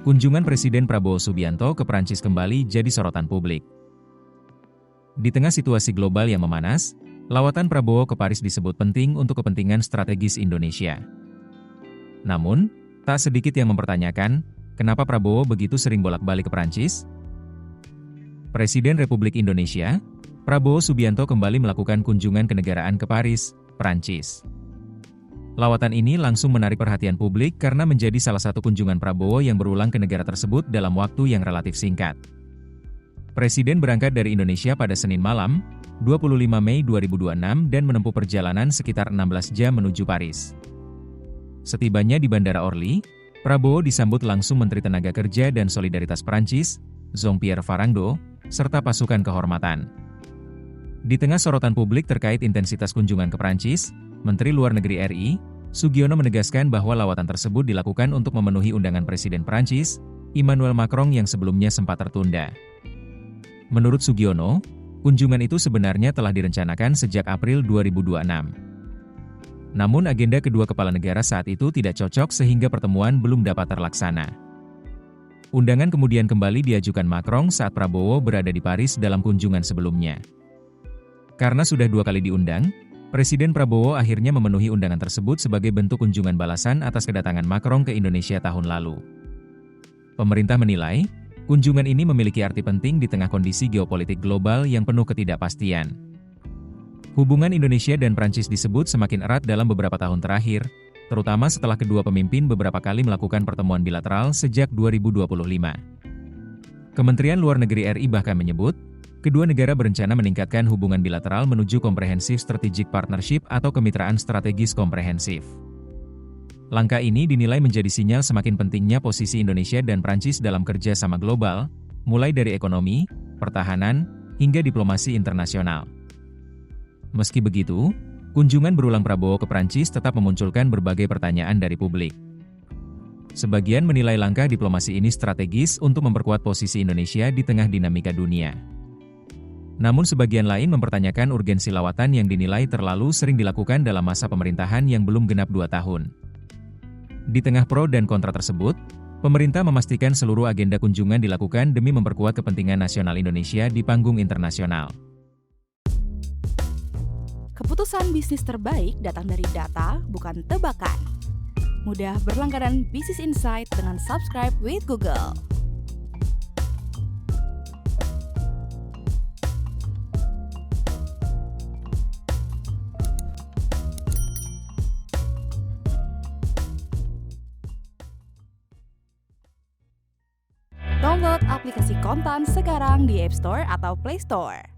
kunjungan Presiden Prabowo Subianto ke Prancis kembali jadi sorotan publik. Di tengah situasi global yang memanas, lawatan Prabowo ke Paris disebut penting untuk kepentingan strategis Indonesia. Namun, tak sedikit yang mempertanyakan, kenapa Prabowo begitu sering bolak-balik ke Prancis? Presiden Republik Indonesia, Prabowo Subianto kembali melakukan kunjungan kenegaraan ke Paris, Prancis. Lawatan ini langsung menarik perhatian publik karena menjadi salah satu kunjungan Prabowo yang berulang ke negara tersebut dalam waktu yang relatif singkat. Presiden berangkat dari Indonesia pada Senin malam, 25 Mei 2026 dan menempuh perjalanan sekitar 16 jam menuju Paris. Setibanya di Bandara Orly, Prabowo disambut langsung Menteri Tenaga Kerja dan Solidaritas Prancis, Jean-Pierre Farandou, serta pasukan kehormatan. Di tengah sorotan publik terkait intensitas kunjungan ke Prancis, Menteri Luar Negeri RI, Sugiono menegaskan bahwa lawatan tersebut dilakukan untuk memenuhi undangan Presiden Prancis, Emmanuel Macron yang sebelumnya sempat tertunda. Menurut Sugiono, kunjungan itu sebenarnya telah direncanakan sejak April 2026. Namun agenda kedua kepala negara saat itu tidak cocok sehingga pertemuan belum dapat terlaksana. Undangan kemudian kembali diajukan Macron saat Prabowo berada di Paris dalam kunjungan sebelumnya. Karena sudah 2 kali diundang, Presiden Prabowo akhirnya memenuhi undangan tersebut sebagai bentuk kunjungan balasan atas kedatangan Macron ke Indonesia tahun lalu. Pemerintah menilai, kunjungan ini memiliki arti penting di tengah kondisi geopolitik global yang penuh ketidakpastian. Hubungan Indonesia dan Prancis disebut semakin erat dalam beberapa tahun terakhir, terutama setelah kedua pemimpin beberapa kali melakukan pertemuan bilateral sejak 2025. Kementerian Luar Negeri RI bahkan menyebut, kedua negara berencana meningkatkan hubungan bilateral menuju Comprehensive Strategic Partnership atau kemitraan strategis komprehensif. Langkah ini dinilai menjadi sinyal semakin pentingnya posisi Indonesia dan Prancis dalam kerjasama global, mulai dari ekonomi, pertahanan, hingga diplomasi internasional. Meski begitu, kunjungan berulang Prabowo ke Prancis tetap memunculkan berbagai pertanyaan dari publik. Sebagian menilai langkah diplomasi ini strategis untuk memperkuat posisi Indonesia di tengah dinamika dunia. Namun sebagian lain mempertanyakan urgensi lawatan yang dinilai terlalu sering dilakukan dalam masa pemerintahan yang belum genap 2 tahun. Di tengah pro dan kontra tersebut, pemerintah memastikan seluruh agenda kunjungan dilakukan demi memperkuat kepentingan nasional Indonesia di panggung internasional. Keputusan bisnis terbaik datang dari data, bukan tebakan. Mudah berlangganan Business Insight dengan subscribe with Google. Download aplikasi Kontan sekarang di App Store atau Play Store.